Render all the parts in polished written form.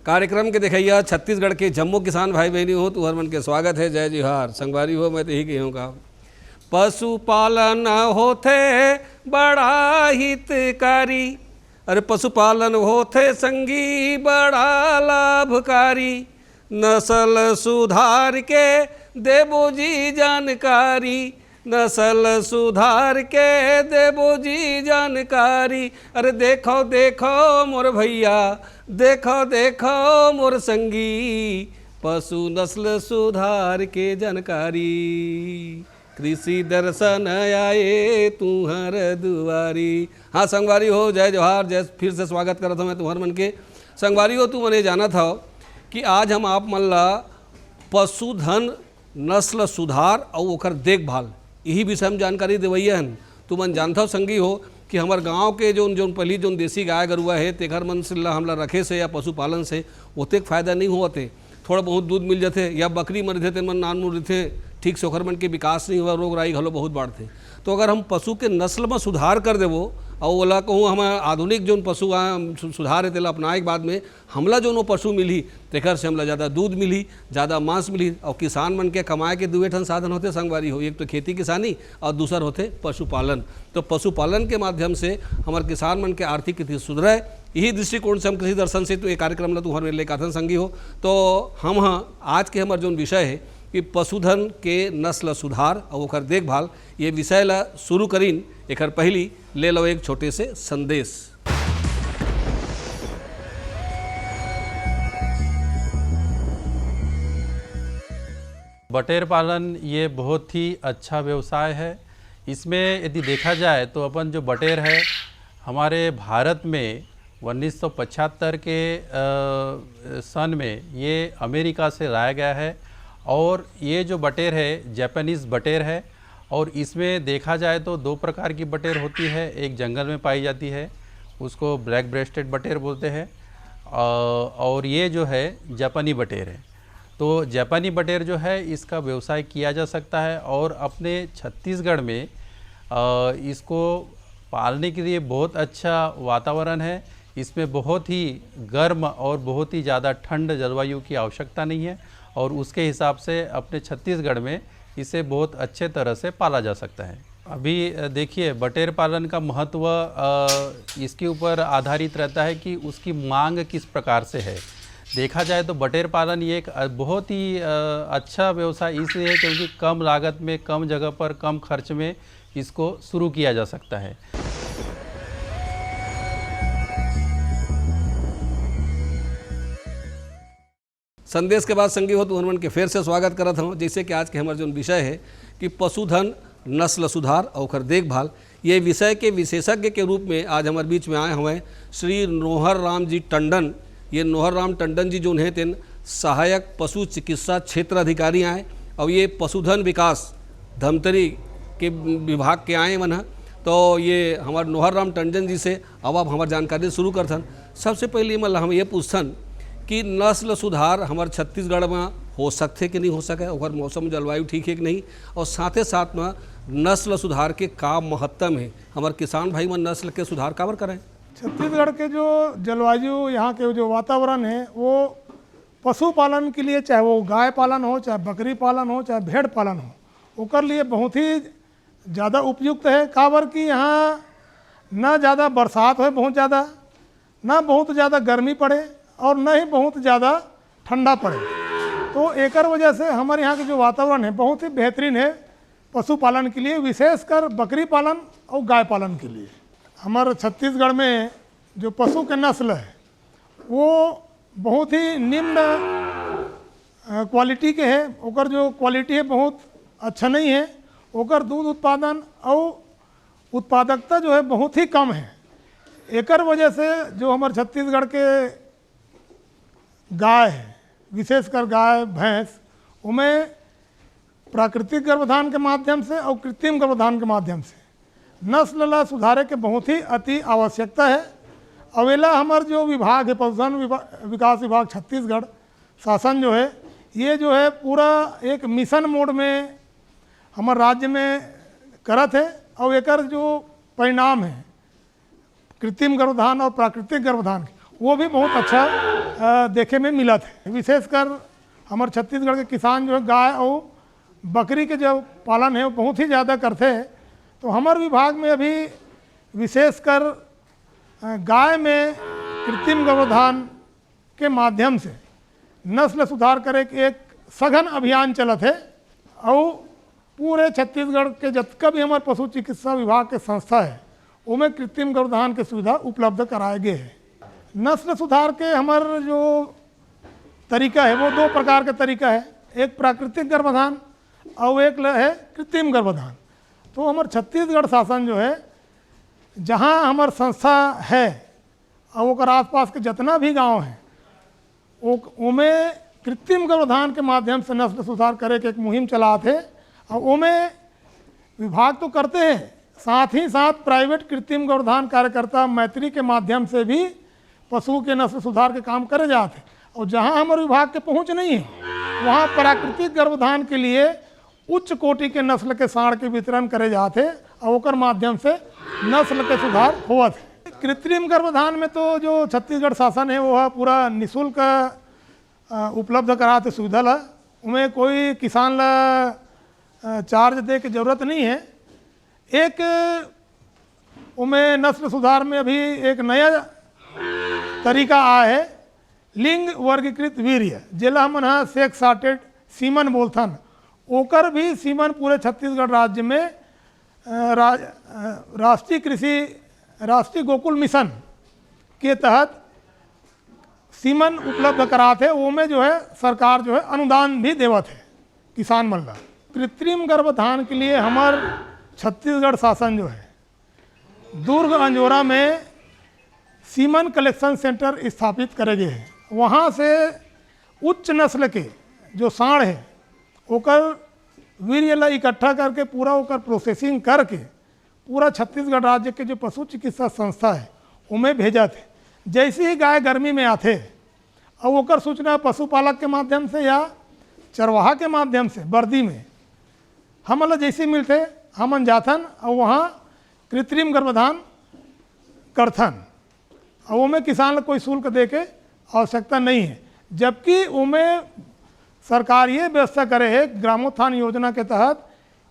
कार्यक्रम के देखैया छत्तीसगढ़ के जम्मू किसान भाई बहनी हो तो हर मन के स्वागत है। जय जोहार संगवारी हो, मैं तो यही कहूँगा पशुपालन होथे बड़ा हितकारी। अरे पशुपालन होथे संगी बड़ा लाभकारी। नस्ल सुधार के देबो जी जानकारी। नस्ल सुधार के देबो जी जानकारी। अरे देखो देखो मोर भैया, देखो देखो मोर संगी, पशु नस्ल सुधार के जानकारी। कृषि दर्शन आए तुम्हार दुआरी। हाँ संगवारी हो, जय जोहार, जय फिर से स्वागत करत हूँ मैं तुम्हार मन के। संगवारी हो, तू मने जाना था कि आज हम आप मन ला पशुधन नस्ल सुधार और ओकर देखभाल यही विषय में जानकारी देवैया हन। तू मन जानता हो संगी हो कि हमार गांव के जोन पहली जोन देसी गाय गरुआ है तेकर मन से हमला रखे से या पशुपालन से ओतेक फायदा नहीं होते। थोड़ा बहुत दूध मिल जाते या बकरी मर थे मन नान मुर थे, ठीक से ओकर मन के विकास नहीं हुआ, रोग राई घलो बहुत बढ़ते। तो अगर हम पशु के नस्ल में सुधार कर देवो और ओला कहूँ हम आधुनिक जोन पशु सुधार है तेला अपनाए के बाद में हमला जो पशु मिली तेकर से हमला ज़्यादा दूध मिली, ज़्यादा मांस मिली। और किसान मन के कमाए के दुए ठन साधन होते संगवारी हो, एक तो खेती किसानी और दूसर होते पशुपालन। तो पशुपालन के माध्यम से हमारे किसान मन के आर्थिक स्थिति सुधरे, यही दृष्टिकोण से हम कृषि दर्शन से तो ये कार्यक्रम ला तुम्हारे मेरे लेकर संगी हो। तो हम हाँ आज के हमारे जो विषय है कि पशुधन के नस्ल सुधार और ओकर देखभाल, ये विषय ला शुरू करीन एकर पहली ले लो एक छोटे से संदेश। बटेर पालन ये बहुत ही अच्छा व्यवसाय है। इसमें यदि देखा जाए तो अपन जो बटेर है हमारे भारत में 1975 के सन में ये अमेरिका से लाया गया है। और ये जो बटेर है जापानीज़ बटेर है और इसमें देखा जाए तो दो प्रकार की बटेर होती है। एक जंगल में पाई जाती है, उसको ब्लैक ब्रेस्टेड बटेर बोलते हैं, और ये जो है जापानी बटेर है। तो जापानी बटेर जो है इसका व्यवसाय किया जा सकता है और अपने छत्तीसगढ़ में इसको पालने के लिए बहुत अच्छा वातावरण है। इसमें बहुत ही गर्म और बहुत ही ज़्यादा ठंड जलवायु की आवश्यकता नहीं है और उसके हिसाब से अपने छत्तीसगढ़ में इसे बहुत अच्छे तरह से पाला जा सकता है। अभी देखिए बटेर पालन का महत्व इसके ऊपर आधारित रहता है कि उसकी मांग किस प्रकार से है। देखा जाए तो बटेर पालन ये एक बहुत ही अच्छा व्यवसाय इसलिए है क्योंकि कम लागत में, कम जगह पर, कम खर्च में इसको शुरू किया जा सकता है। संदेश के बाद संगी हो तो हनुमान के फिर से स्वागत करत हूँ। जैसे कि आज के हमारे जो विषय है कि पशुधन नस्ल सुधार और ओकर देखभाल, ये विषय के विशेषज्ञ के रूप में आज हमारे बीच में आए हुए श्री नोहर राम जी टंडन। ये नोहर राम टंडन जी जो हैं तेन सहायक पशु चिकित्सा क्षेत्र अधिकारी आए और ये पशुधन विकास धमतरी के विभाग के आए मन। तो ये हमारे नोहर राम टंडन जी से अब आप हमारी जानकारी शुरू करथन। सबसे पहले मतलब हम ये पूछथन कि नस्ल सुधार हमारे छत्तीसगढ़ में हो सकते कि नहीं हो सके, और मौसम जलवायु ठीक है कि नहीं, और साथे साथ में नस्ल सुधार के का महत्व है, हमारे किसान भाई में नस्ल के सुधार काबर करें। छत्तीसगढ़ के जो जलवायु, यहाँ के जो वातावरण है वो पशुपालन के लिए, चाहे वो गाय पालन हो, चाहे बकरी पालन हो, चाहे भेड़ पालन हो, ओकर लिए बहुत ही ज़्यादा उपयुक्त है। काबर कि यहाँ ना ज़्यादा बरसात हो बहुत ज़्यादा, ना बहुत ज़्यादा गर्मी पड़े और न ही बहुत ज़्यादा ठंडा पड़े। तो एकर वजह से हमारे यहाँ के जो वातावरण है बहुत ही बेहतरीन है पशुपालन के लिए, विशेषकर बकरी पालन और गाय पालन के लिए। हमारे छत्तीसगढ़ में जो पशु के नस्ल है वो बहुत ही निम्न क्वालिटी के है। ओकर जो क्वालिटी है बहुत अच्छा नहीं है। ओकर दूध उत्पादन और उत्पादकता जो है बहुत ही कम है। एकर वजह से जो हमारे छत्तीसगढ़ के गाय है, विशेषकर गाय भैंस, उनमें प्राकृतिक गर्भधान के माध्यम से और कृत्रिम गर्भधान के माध्यम से नस्ल ला सुधारे के बहुत ही अति आवश्यकता है। अवेला हमार जो विभाग है पशुधन विकास विभाग छत्तीसगढ़ शासन जो है, ये जो है पूरा एक मिशन मोड में हमारे राज्य में करत है। और एकर जो परिणाम है कृत्रिम गर्भधान और प्राकृतिक गर्भधान के, वो भी बहुत अच्छा देखे में मिला थे। विशेषकर हमारे छत्तीसगढ़ के किसान जो है गाय और बकरी के जो पालन है वो बहुत ही ज़्यादा करते हैं। तो हमारे विभाग में अभी विशेषकर गाय में कृत्रिम गर्भाधान के माध्यम से नस्ल सुधार करे के एक सघन अभियान चलत है और पूरे छत्तीसगढ़ के जितना भी हमारे पशु चिकित्सा विभाग के संस्था है उनमें कृत्रिम गर्भाधान की सुविधा उपलब्ध कराए गए है। नस्ल सुधार के हमारे जो तरीका है वो 2 प्रकार का तरीका है, एक प्राकृतिक गर्भाधान और एक है कृत्रिम गर्भाधान। तो हमारे छत्तीसगढ़ शासन जो है जहाँ हमार संस्था है और ओकर आसपास के जितना भी गांव हैं उनमें कृत्रिम गर्भाधान के माध्यम से नस्ल सुधार करे के एक मुहिम चलाते हैं और उनमें विभाग तो करते हैं, साथ ही साथ प्राइवेट कृत्रिम गर्भाधान कार्यकर्ता मैत्री के माध्यम से भी पशु के नस्ल सुधार के काम करे जाते हैं। और जहाँ हमारे विभाग के पहुँच नहीं है वहाँ प्राकृतिक गर्भाधान के लिए उच्च कोटि के नस्ल के साँड़ के वितरण करे जाते और ओकर माध्यम से नस्ल के सुधार होवत है। कृत्रिम गर्भाधान में तो जो छत्तीसगढ़ शासन है वो है पूरा निःशुल्क उपलब्ध कराते सुविधा ला, उनमें कोई किसान ला चार्ज दे के जरूरत नहीं है। एक उनमें नस्ल सुधार में अभी एक नया तरीका आया है, लिंग वर्गीकृत वीर्य जिला हमन हाँ सेक्स सॉर्टेड सीमन बोलथन, ओकर भी सीमन पूरे छत्तीसगढ़ राज्य में राष्ट्रीय गोकुल मिशन के तहत सीमन उपलब्ध कराते हैं। वो में जो है सरकार जो है अनुदान भी देवत है किसान मन ला। कृत्रिम गर्भाधान के लिए हमार छत्तीसगढ़ शासन जो है दुर्ग अंजोरा में सीमन कलेक्शन सेंटर स्थापित करे गए हैं। वहाँ से उच्च नस्ल के जो साँड़ है ओकर वीर्य ला इकट्ठा करके पूरा ओकर प्रोसेसिंग करके पूरा छत्तीसगढ़ राज्य के जो पशु चिकित्सा संस्था है उनमें भेजा थे। जैसे ही गाय गर्मी में आते और ओकर सूचना पशुपालक के माध्यम से या चरवाहा के माध्यम से वर्दी में हमला जैसे मिलते हमन जाथन और वहाँ कृत्रिम गर्भाधान करथन और उनमें किसान कोई शुल्क दे के आवश्यकता नहीं है। जबकि उनमें सरकार ये व्यवस्था करे है ग्रामोत्थान योजना के तहत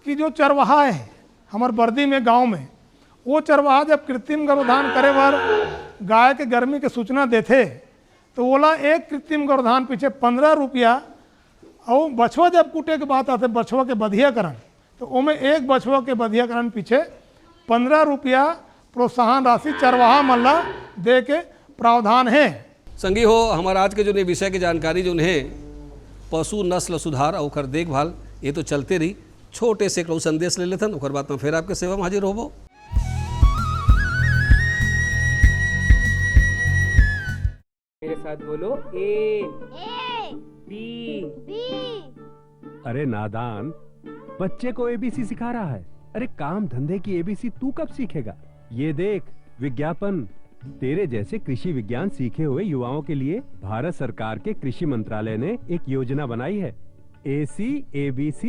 कि जो चरवाहा है हमारे बर्दी में गांव में वो चरवाहा जब कृत्रिम गर्भाधान करे बार गाय के गर्मी के सूचना देते तो बोला एक कृत्रिम गर्भाधान पीछे 15 रुपया और बछवा जब कूटे के बात आते बछवा के बधियाकरण तो उनमें एक बछवा के बधियाकरण पीछे 15 रुपया प्रोत्साहन राशि चरवाहा मल्ला दे के प्रावधान है। संगी हो हमारा आज के जो विषय की जानकारी जो है पशु नस्ल सुधार और ओकर देखभाल ये तो चलते रही। छोटे से एक संदेश ले लेथन ओकर बाद में फिर आपके सेवा में हाजिर होबो। मेरे साथ बोलो ए बी। अरे नादान, बच्चे को एबीसी सिखा रहा है। अरे काम धंधे की एबीसी तू कब सीखेगा? ये देख विज्ञापन, तेरे जैसे कृषि विज्ञान सीखे हुए युवाओं के लिए भारत सरकार के कृषि मंत्रालय ने एक योजना बनाई है, ACABC।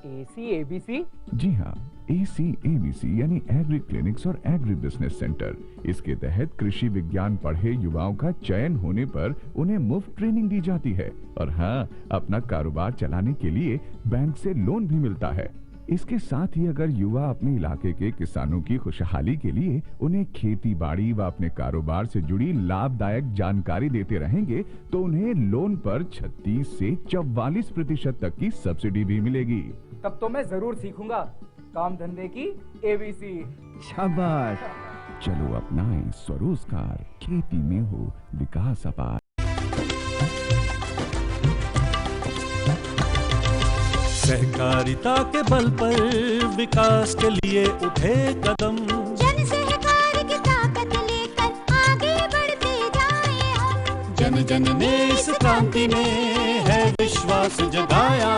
ACABC? जी हाँ, ACABC यानी एग्री क्लिनिक्स और एग्री बिजनेस सेंटर। इसके तहत कृषि विज्ञान पढ़े युवाओं का चयन होने पर उन्हें मुफ्त ट्रेनिंग दी जाती है और हाँ, अपना कारोबार चलाने के लिए बैंक से लोन भी मिलता है। इसके साथ ही अगर युवा अपने इलाके के किसानों की खुशहाली के लिए उन्हें खेती बाड़ी व अपने कारोबार से जुड़ी लाभदायक जानकारी देते रहेंगे तो उन्हें लोन पर 36 से 44% तक की सब्सिडी भी मिलेगी। तब तो मैं जरूर सीखूंगा काम धंधे की ABC। शाबाश, चलो अपनाएं स्वरोजगार, खेती में हो विकास अपार। सहकारिता के बल पर विकास के लिए उठे कदम, जन सहकार की ताकत लेकर आगे बढ़ते जाएं हम। जन जन ने इस क्रांति में है विश्वास जगाया,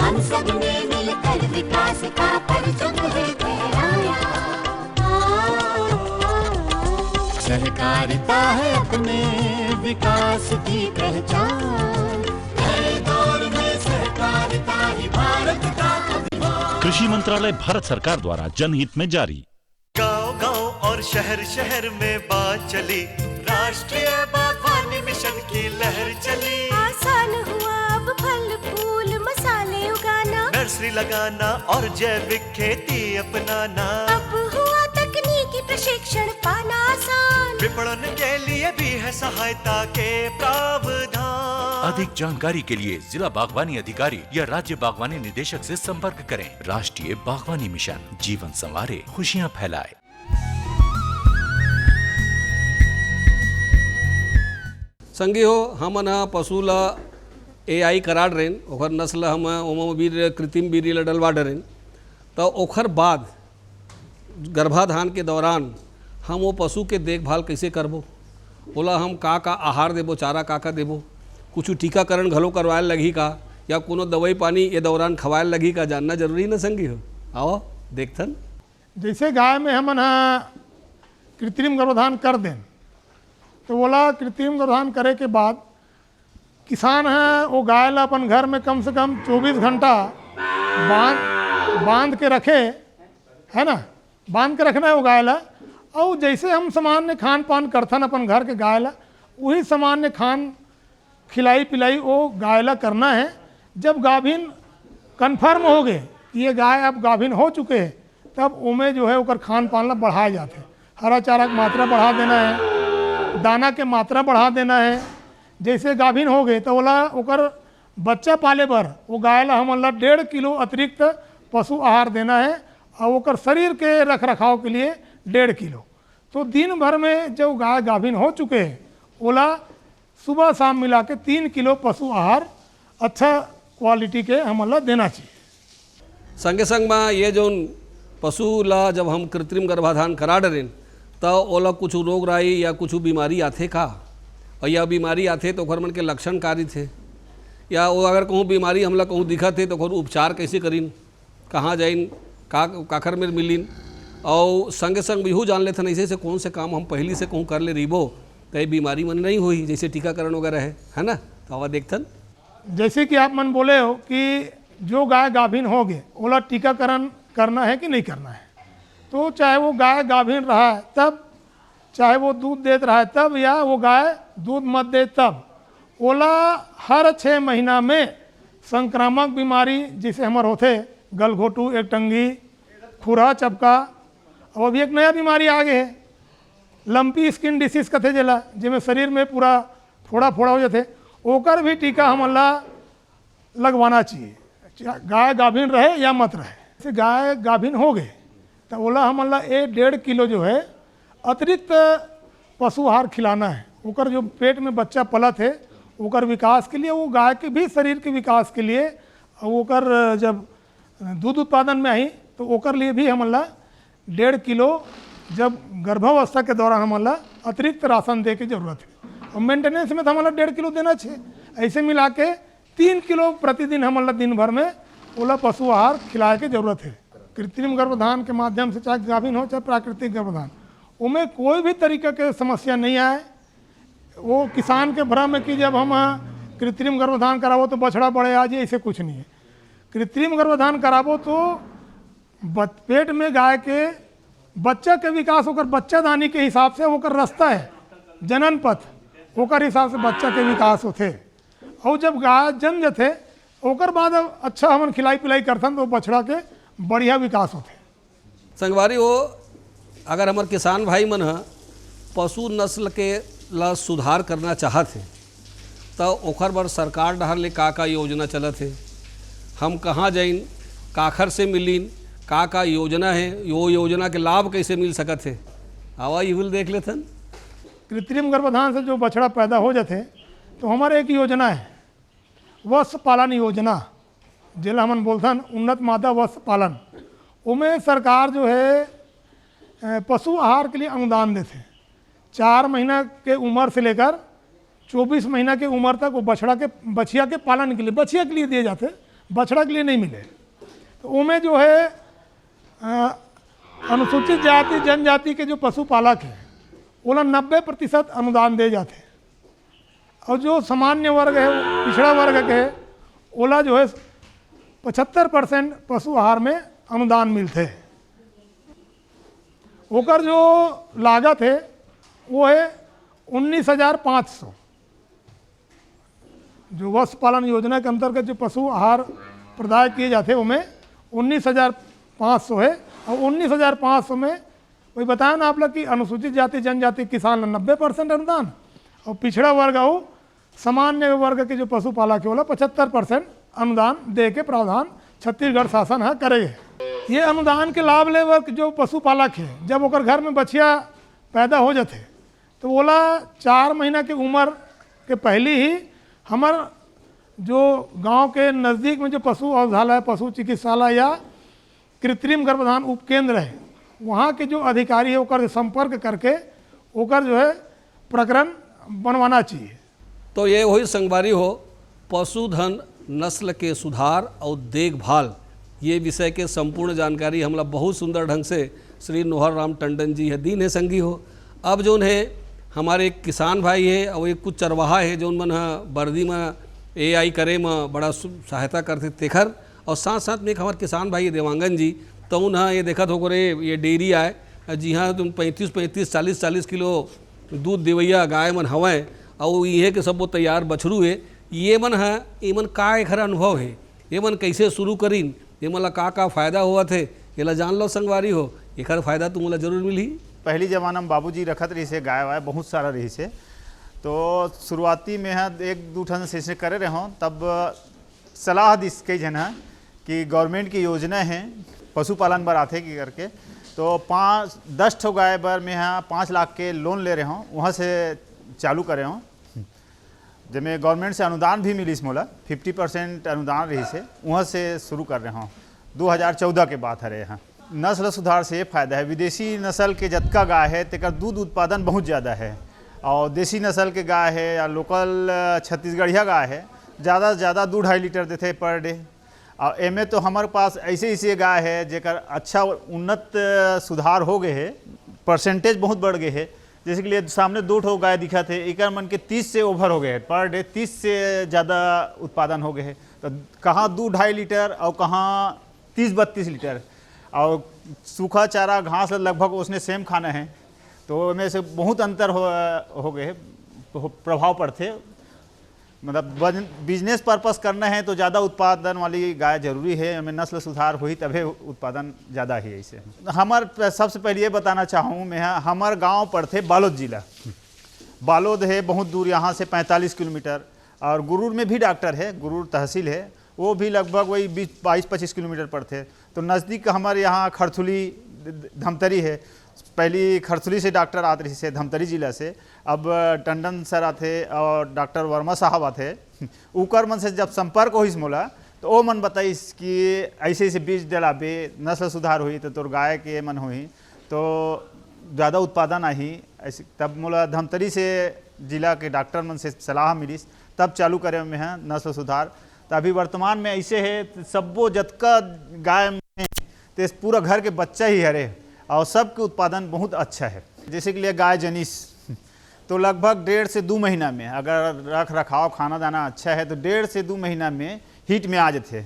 हम सब ने मिलकर विकास का परचम है फहराया। सहकारिता है अपने विकास की पहचान, नए दौर में सहकारिता ही भारत का अभिमान। कृषि मंत्रालय भारत सरकार द्वारा जनहित में जारी। गांव गांव और शहर शहर में बात चली, राष्ट्रीय बागवानी मिशन की लहर चली। आसान हुआ अब फल फूल मसाले उगाना, नर्सरी लगाना और जैविक खेती अपनाना। अब हुआ तकनीकी प्रशिक्षण पाना आसान, विपणन के लिए भी है सहायता के प्रावधान। अधिक जानकारी के लिए जिला बागवानी अधिकारी या राज्य बागवानी निदेशक से संपर्क करें। राष्ट्रीय बागवानी मिशन, जीवन संवारे, खुशियां फैलाए। संगी हो हमन पशु ला AI करा डरेन, ओकर नस्ल हम ओम वीर कृत्रिम वीर्य ला डलवा डरेन। तो ओकर बाद गर्भाधान के दौरान हम वो पशु के देखभाल कैसे करबो, ओला हम का आहार देबो, चारा का देबो, कुछ टीकाकरण घलो करवाए लगी का, या कोनो दवाई पानी ये दौरान खवाए लगी का, जानना जरूरी न संगी हो। आओ देखथन। जैसे गाय में हमन कृत्रिम गर्भाधान कर दें तो बोला कृत्रिम गर्भाधान करे के बाद किसान है वो गाय ला अपन घर में कम से कम 24 घंटा बांध के रखे, है ना, बांध के रखना है वो गाय ला। और जैसे हम सामान्य खान पान करथन अपन घर के गाय ला, वही सामान्य खान खिलाई पिलाई वो गाय ला करना है। जब गाभिन कन्फर्म हो गए कि ये गाय अब गाभिन हो चुके हैं, तब उमें जो है ओकर खान पान ला बढ़ाए जाते हैं। हरा चारा की मात्रा बढ़ा देना है, दाना के मात्रा बढ़ा देना है। जैसे गाभिन हो गए तो बोला ओकर बच्चा पाले बर वो गाय ला हमन ला 1.5 किलो अतिरिक्त पशु आहार देना है, और ओकर शरीर के रख रखाव के लिए 1.5 किलो। तो दिन भर में जब गाय गाभिन हो चुके हैं, ओला सुबह शाम मिला के 3 किलो पशु आहार अच्छा क्वालिटी के हमन ला देना चाहिए। संगे संग में ये जो पशु ला जब हम कृत्रिम गर्भाधान करा डरेन तो ओला कुछ रोग राई या कुछ बीमारी आथे का, और या बीमारी आथे तो ओकर मन के लक्षण कारी थे, या वो अगर कहूँ बीमारी हमला कहूँ दिखत है तो ओकर उपचार कैसे करीन, कहाँ जाइन, काखर में मिलीन, और संगे संग बिहू जान लेथन ऐसे से कौन से काम हम पहली से कहूँ कर ले रहीबो तो ये बीमारी मन नहीं हुई, जैसे टीकाकरण वगैरह है ना। तो आवा देखथन। जैसे कि आप मन बोले हो कि जो गाय गाभिन हो गए ओला टीकाकरण करना है कि नहीं करना है, तो चाहे वो गाय गाभिन रहा है तब, चाहे वो दूध देत रहा है तब, या वो गाय दूध मत दे तब, ओला हर 6 महीना में संक्रामक बीमारी जिसे हमारे होते गलघोटू, एक टंगी, खुरा चपका, और अभी एक नया बीमारी आ गए है लंपी स्किन डिसीज कथे जेला, जिसमें शरीर में पूरा फोड़ा फोड़ा हो जाते, ओकर भी टीका हमला लगवाना चाहिए, गाय गाभिन रहे या मत रहे। जैसे गाय गाभिन हो गए तो ओला हमला 1.5 किलो जो है अतिरिक्त पशु आहार खिलाना है। ओकर जो पेट में बच्चा पलत है ओकर विकास के लिए, वो गाय के भी शरीर के विकास के लिए, ओकर जब दूध उत्पादन में आई तो ओकर लिए भी हमला 1.5 किलो जब गर्भावस्था के दौरान हमला अतिरिक्त राशन दे की जरूरत है। और मेंटेनेंस में तो हमला 1.5 किलो देना चाहिए। ऐसे मिला के 3 किलो प्रतिदिन हमला दिन भर में ओला पशु आहार खिलाए की जरूरत है। कृत्रिम गर्भाधान के माध्यम से चाहे गाभिन हो चाहे प्राकृतिक गर्भाधान, उनमें कोई भी तरीके के समस्या नहीं आए। वो किसान के भ्रम है कि जब हम कृत्रिम गर्भाधान करावो तो बछड़ा बढ़े आ जाए, ऐसे कुछ नहीं है। कृत्रिम गर्भाधान करावो तो पेट में गाय के बच्चा के विकास होकर बच्चादानी के हिसाब से होकर रास्ता है जनन पथ, होकर हिसाब से बच्चा के विकास होते। और जब गाय जन्म जाते ओकर बाद अच्छा हमन खिलाई पिलाई करथन तो बछड़ा के बढ़िया विकास होते। संगवारी हो अगर हमारे किसान भाई मन पशु नस्ल के ला सुधार करना चाहत है तो ओकर बर सरकार डहर ले का योजना चलत है, हम कहाँ जाइन, काखर से मिलीन, का योजना है, यो योजना के लाभ कैसे मिल सकत है, आवा ये भी देख लेथन। कृत्रिम गर्भाधान से जो बछड़ा पैदा हो जाते तो हमारे एक योजना है वत्स पालन योजना, जिला हमन बोलथन उन्नत मादा वत्स पालन। उमें सरकार जो है पशु आहार के लिए अनुदान देते। 4 महीना के उम्र से लेकर 24 महीना के उम्र तक वो बछिया के पालन के लिए, बछिया के लिए दिए जाते, बछड़ा के लिए नहीं मिले। तो उमें जो है अनुसूचित जाति जनजाति के जो पशुपालक हैं ओला 90% अनुदान दे जाते। और जो सामान्य वर्ग है, पिछड़ा वर्ग के है, ओला जो है 75% पशु आहार में अनुदान मिलते। ओकर जो लागत है वो है 19,500 जो वत्स पालन योजना के अंतर्गत जो पशु आहार प्रदाय किए जाते हैं उनमें 19,500 है। और 19,500 में वही बताया ना आप लोग कि अनुसूचित जाति जनजाति किसान 90% अनुदान और पिछड़ा वर्ग और सामान्य वर्ग के जो पशुपालक है वो 75% अनुदान दे के प्रावधान छत्तीसगढ़ शासन है करेगा। ये अनुदान के लाभ लेवर जो पशुपालक है जब ओकर घर में बछिया पैदा हो जाते तो बोला 4 महीना की उम्र के पहले ही हमार जो गांव के नज़दीक में जो पशु औषधालय पशु चिकित्सालय या कृत्रिम गर्भधान उपकेंद्र है वहाँ के जो अधिकारी है ओकर संपर्क करके ओकर जो है प्रकरण बनवाना चाहिए। तो ये वही संगवारी हो पशुधन नस्ल के सुधार और देखभाल ये विषय के संपूर्ण जानकारी हमला बहुत सुंदर ढंग से श्री नोहर राम टंडन जी है दीन है संगी हो। अब जो है हमारे एक किसान भाई है और एक कुछ चरवाहा है जो मन वर्दी में AI करे में बड़ा सहायता करते तेखर और साथ साथ में एक हमारे किसान भाई देवांगन जी तो उन्हें ये देखा हो रे ये डेयरी आए जी हाँ तुम 35 40 किलो दूध देवैया गाय मन हवें और ये कि सब वो तैयार बछरू है ये मन है ये मन का एक अनुभव है ये मन कैसे शुरू करीन ये मला का फ़ायदा हुआ थे ये ला जान लो संगवारी हो एक फ़ायदा तुमला जरूर मिली। पहली जमाना में बाबूजी रखत रही से गाय वाय बहुत सारा रही से तो शुरुआती में है 1-2 ठन से करे रहे हों तब सलाह दिस कई जन है कि गवर्नमेंट की योजना है पशुपालन बर आते की करके तो 5-10 ठो गाय बर में यहाँ 5 लाख के लोन ले रहे हों वहाँ से चालू करे हों जिसमें गवर्नमेंट से अनुदान भी मिली मोला 50% अनुदान रही से वहाँ से शुरू कर रहे हों 2014 के बात है। यहाँ नस्ल सुधार से ये फायदा है विदेशी नस्ल के जतका गाय है तेकर दूध उत्पादन बहुत ज़्यादा है और देसी नस्ल के गाय है या लोकल छत्तीसगढ़िया गाय है ज़्यादा से ज़्यादा 2-2.5 लीटर देते पर डे। और एमे तो हमारे पास ऐसे गाय है जेकर अच्छा उन्नत सुधार हो गए है परसेंटेज बहुत बढ़ गए है। जैसे कि लिए सामने 2 ठो गाय दिखा थे एक मन के 30 से ओवर हो गए है पर डे 30 से ज़्यादा उत्पादन हो गए है तो कहाँ 2-2.5 लीटर और कहाँ 30-32 लीटर और सूखा चारा घास लगभग उसने सेम खाना है तो में से बहुत अंतर हो गए प्रभाव पड़ते। मतलब बिजनेस पर्पस करना है तो ज़्यादा उत्पादन वाली गाय जरूरी है हमें नस्ल सुधार हुई तभी उत्पादन ज़्यादा ही ऐसे। हमार सबसे पहले ये बताना चाहूँ मैं हमार गांव पड़ते बालोद जिला बालोद है बहुत दूर यहाँ से 45 किलोमीटर और गुरूर में भी डॉक्टर है गुरूर तहसील है वो भी लगभग वही 22-25 किलोमीटर पड़ते तो नज़दीक हमारे यहाँ खरथुली धमतरी है पहली खरथुली से डॉक्टर आते रही से धमतरी जिला से अब टंडन सर आते और डॉक्टर वर्मा साहब आते उकर मन से जब संपर्क होइस मोला तो वो मन बताइस कि ऐसे ऐसे बीज डलाबे नस्ल सुधार हुई तो तोर गाय के मन हुई तो ज़्यादा उत्पादन आई ऐसे तब मोला धमतरी से जिला के डॉक्टर मन से सलाह मिलीस तब चालू करे में है नस्ल सुधार। तो अभी वर्तमान में ऐसे है सबो जतका गाय में तो पूरा घर के बच्चा ही हरे और सबके उत्पादन बहुत अच्छा है। जैसे कि लिए गाय जनीस तो लगभग 1.5 से 2 महीना में अगर रख रखाव खाना दाना अच्छा है तो 1.5 से 2 महीना में हीट में आ जाते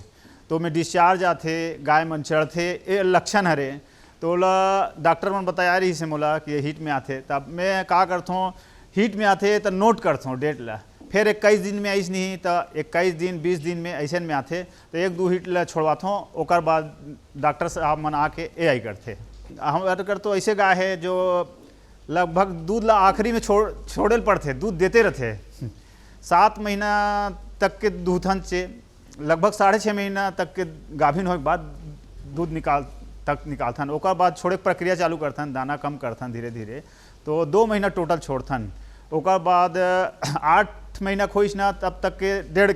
तो मैं डिस्चार्ज आते गाय मन चढ़ते ये लक्षण हरे तो डॉक्टर मन बताया रही से मोला कि ये हीट में आते तब मैं का करता हूँ हीट में आते तो नोट करता हूँ डेट ला फिर 21 दिन में ऐसे नहीं तो 21 दिन 20 दिन में ऐसे में आते तो 1-2 हीट ला छोड़वाता हूँ ओकर बाद डॉक्टर साहब मन आके AI करते। हम कर तो ऐसे गाय है जो लगभग दूध ला आखिरी में छोड़े पड़ते दूध देते रहते 7 महीना तक के दूधन से लगभग 6.5 महीना तक के गाभिन होने के बाद दूध निकालथन ओकर बाद छोड़े प्रक्रिया चालू करथन दाना कम करथन धीरे धीरे तो 2 महीना टोटल छोड़थन ओकर बाद 8 महीना खोइस ना तब तक के 1.5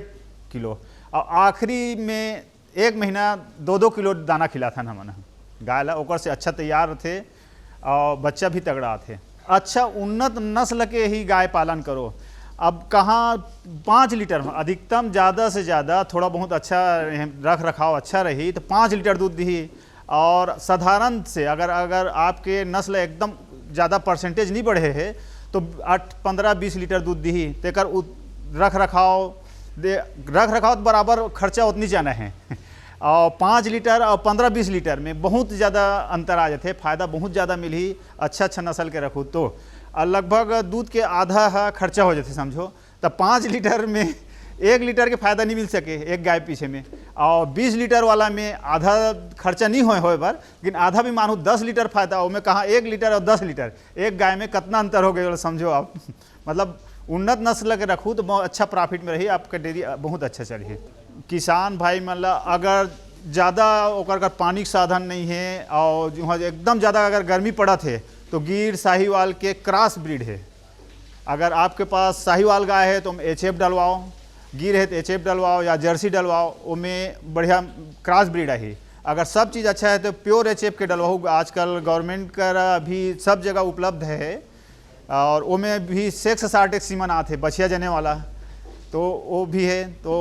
किलो और आखिरी में 1 महीना 2-2 किलो दाना खिलाथन हमन गाय ला ओकर से अच्छा तैयार थे और बच्चा भी तगड़ा थे। अच्छा उन्नत नस्ल के ही गाय पालन करो। अब कहाँ 5 लीटर अधिकतम ज़्यादा से ज़्यादा थोड़ा बहुत अच्छा रख रखाव अच्छा रही तो 5 लीटर दूध दी और साधारण से अगर आपके नस्ल एकदम ज़्यादा परसेंटेज नहीं बढ़े है तो 8-15-20 लीटर दूध दी तेकर रख रखाव बराबर खर्चा उतनी जाना है और 5 लीटर और 15-20 लीटर में बहुत ज़्यादा अंतर आ जाते फ़ायदा बहुत ज़्यादा मिली अच्छा नस्ल के रखूँ तो और लगभग दूध के आधा खर्चा हो जाते समझो, तब 5 लीटर में 1 लीटर के फायदा नहीं मिल सके एक गाय पीछे में, और 20 लीटर वाला में आधा खर्चा नहीं होए पर, लेकिन आधा भी मानो 10 लीटर फायदा हो में, कहाँ 1 लीटर और 10 लीटर एक गाय में कितना अंतर हो गया समझो आप। मतलब उन्नत नस्ल के रखूँ तो बहुत अच्छा प्रॉफिट में रही, आपका डेयरी बहुत अच्छा चलिए। किसान भाई मतलब अगर ज़्यादा ओकर पानी के साधन नहीं है और जो एकदम ज़्यादा अगर गर्मी पड़ा थे तो गिर साहिवाल के क्रॉस ब्रीड है। अगर आपके पास साहिवाल गाय है तो HF डलवाओ, गिर है तो HF डलवाओ या जर्सी डलवाओ, उनमें बढ़िया क्रॉस ब्रीड है। अगर सब चीज़ अच्छा है तो प्योर HF के डलवाओ, आजकल गवर्नमेंट का भी सब जगह उपलब्ध है, और उनमें भी सेक्स सार्टेक सीमन आते बछिया जने वाला, तो वो भी है। तो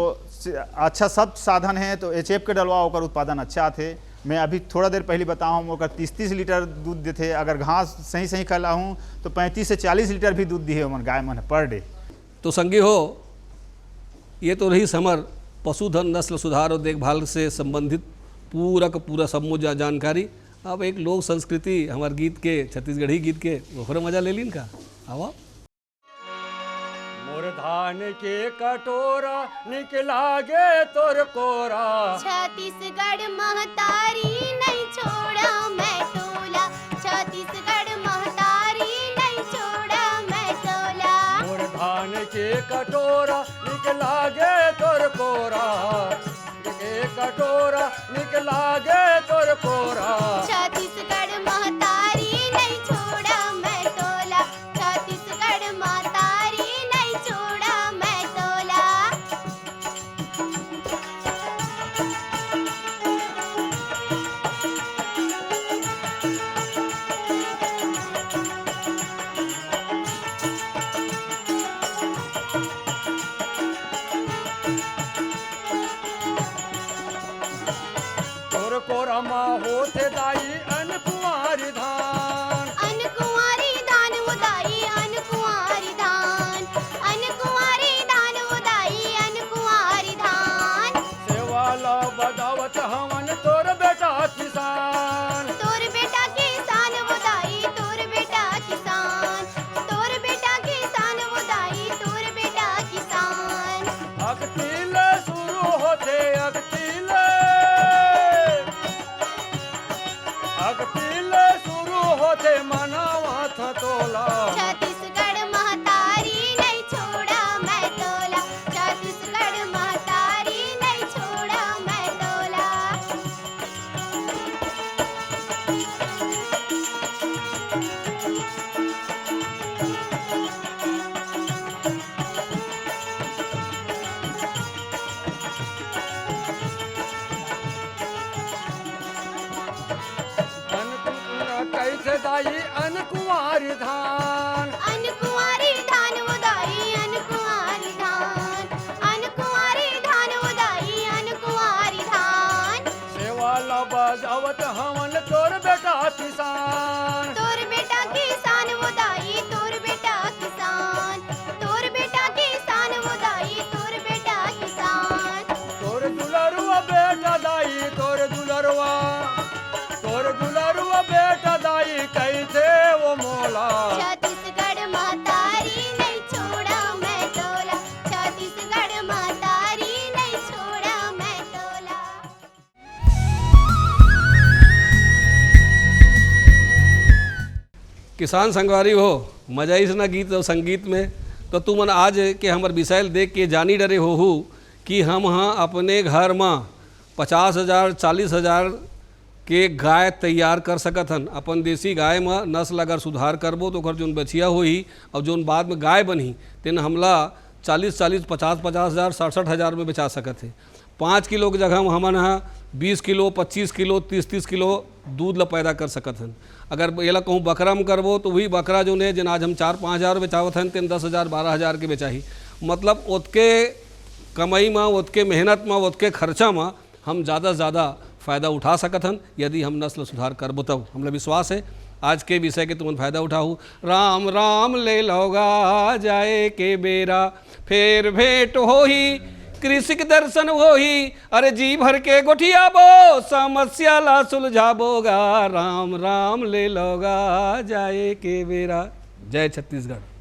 अच्छा सब साधन है तो HF के डलवाओ, ओकर उत्पादन अच्छा आते। मैं अभी थोड़ा देर पहले बताऊँ हम ओकर 30-30 लीटर दूध देते, अगर घास सही सही खिला हूँ तो 35 से 40 लीटर भी दूध दिए मन गाय मन पर डे। तो संगी हो, ये तो रही समर पशुधन नस्ल सुधार और देखभाल से संबंधित पूरा का पूरा समूह जानकारी। अब एक लोक संस्कृति हमारे गीत के, छत्तीसगढ़ी गीत के, वो मजा ले लीन का। आवा मोर धान के कटोरा निकला गे तोर कोरा, छत्तीसगढ़ महतारी नहीं छोड़ा मैं टोला, छत्तीसगढ़ महतारी नहीं छोड़ा मैं टोला। मोर धान के कटोरा निकला गे तोर कोरा, के कटोरा निकला गे तोर कोरा, छत्तीसगढ़ महतारी नहीं छोड़ा मैं टोला, छत्तीसगढ़ महतारी नहीं छोड़ा मैं टोला। तोर कोरा मा होते दाई अनकुआरी धान, अनकुआरी धान उदाई अनकुआरी धान, अनकुआरी धान उदाई अनकुआरी धान। सेवाला बजावत हवन तोर बेटा किसान, तोर बेटा किसान उदाई तोर बेटा किसान, तोर बेटा किसान उदाई तोर बेटा किसान। अगतिले शुरू होते अगतिले शुरू होते मनावा था तोला, छत्तीसगढ़ महतारी नहीं छोड़ा मैं टोला, छत्तीसगढ़ महतारी नहीं छोड़ा मैं टोला। कैसे दाई अनकुआरी धान, अनकुआरी धान उदाई अनकुआरी धान, अनकुआरी धान उदाई अनकुआरी धान। सेवाला बजावत हवन तोर बेटा किसान, तोर बेटा किसान उदाई तोर बेटा किसान, तोर बेटा किसान उदाई तोर बेटा किसान। तोर दुलरुआ बेटा दाई तोर दुलरुआ बेटा दाई कैसे वो मोला, छत्तीसगढ़ महतारी नहीं छोड़ा मैं टोला, छत्तीसगढ़ महतारी नहीं छोड़ा मैं टोला। किसान संगवारी हो, मजा इस ना गीत और संगीत में। तो तुम आज के हमार विषय देख के जानी डरे हो कि हम हाँ अपने घर में 50,000 40,000 के गाय तैयार कर सकत हन। अपन देसी गाय में नस्ल अगर सुधार करबो तो ओकर जोन बछिया होही और जोन बाद में गाय बनी तेन हमला 40,000 50,000 60,000 में बेचा सकत है। 5 किलो के जगह हमन हाँ 20 किलो 25 किलो 30 किलो दूध ला पैदा कर सकत हन। अगर ये कहूँ बकरा में करबो तो वही बकरा जो है जिन आज हम 4-5 हज़ार बेचावत हन तेन 10,000 12,000 के बेचाही। मतलब ओतके कमाई में, ओतके मेहनत में, ओतके खर्चा में हम ज़्यादा से ज़्यादा फ़ायदा उठा सकत हन यदि हम नस्ल सुधार करबो तब। हमरा विश्वास है आज के विषय के तुमन फायदा उठाऊ। राम राम ले लोगा जाए के बेरा, फिर भेंट होही कृषि के दर्शन होही। अरे जी भर के गोठियाबो समस्या ला सुलझाबोगा, राम राम ले लोगा जाए के बेरा। जय छत्तीसगढ़।